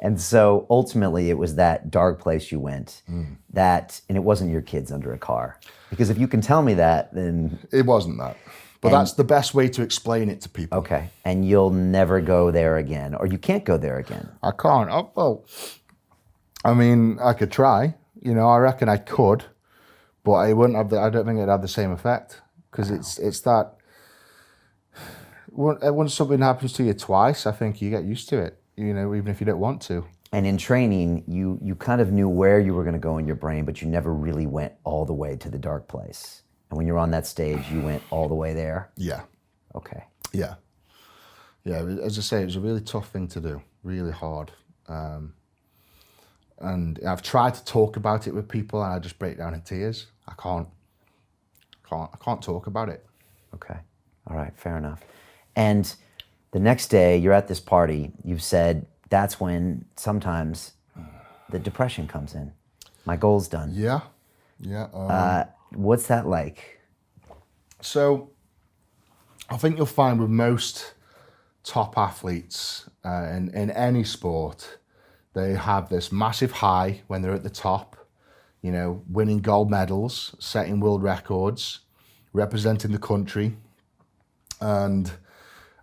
And so ultimately it was that dark place you went and it wasn't your kids under a car. Because if you can tell me that, then... It wasn't that. But that's the best way to explain it to people. Okay. And you'll never go there again, or you can't go there again. I can't. I mean, I could try. I reckon I could, but I wouldn't have I don't think it'd have the same effect. Because it's that... Once something happens to you twice, I think you get used to it, even if you don't want to. And in training, you kind of knew where you were going to go in your brain, but you never really went all the way to the dark place. And when you're on that stage, you went all the way there? Yeah. Okay. Yeah. Yeah, as I say, it was a really tough thing to do, really hard. And I've tried to talk about it with people and I just break down in tears. I can't talk about it. Okay. All right, fair enough. And the next day you're at this party, you've said that's when sometimes the depression comes in. My goal's done. Yeah. Yeah. What's that like? So I think you'll find with most top athletes in any sport, they have this massive high when they're at the top, winning gold medals, setting world records, representing the country. And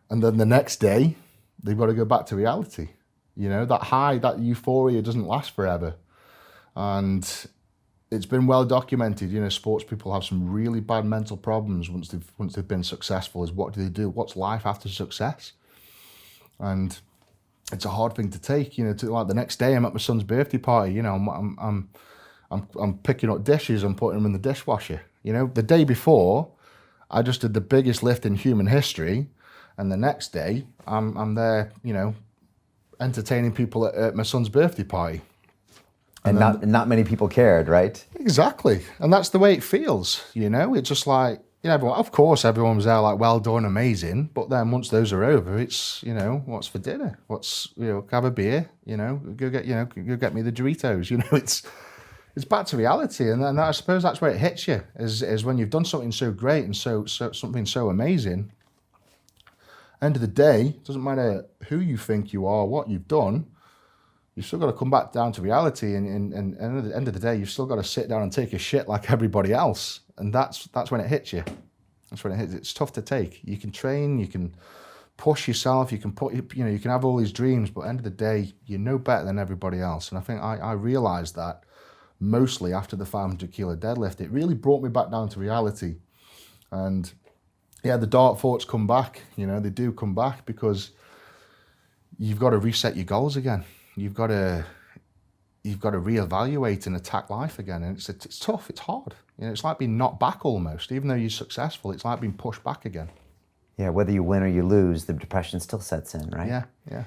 then the next day, they've got to go back to reality. That high, that euphoria doesn't last forever. And it's been well documented, sports people have some really bad mental problems once they've been successful. Is what do they do? What's life after success? And it's a hard thing to take, like the next day I'm at my son's birthday party, I'm picking up dishes and putting them in the dishwasher. The day before, I just did the biggest lift in human history. And the next day, I'm there, entertaining people at my son's birthday party. And not many people cared, right? Exactly. And that's the way it feels, It's just like, everyone, of course, everyone was there like, well done, amazing. But then once those are over, it's, what's for dinner? What's, have a beer, go get me the Doritos, It's back to reality. And then I suppose that's where it hits you, is when you've done something so great and so something so amazing. End of the day, it doesn't matter who you think you are, what you've done, you've still got to come back down to reality. And at the end of the day, you've still got to sit down and take a shit like everybody else. And that's when it hits you. That's when it hits. It's tough to take. You can train, you can push yourself, you can you can have all these dreams, but at the end of the day, you're no better than everybody else. And I think I realized that mostly after the 500 kilo deadlift. It really brought me back down to reality. And yeah, the dark thoughts come back, they do come back because you've got to reset your goals again. You've got to reevaluate and attack life again. And it's tough, it's hard. It's like being knocked back almost. Even though you're successful, it's like being pushed back again. Yeah, whether you win or you lose, the depression still sets in, right? Yeah.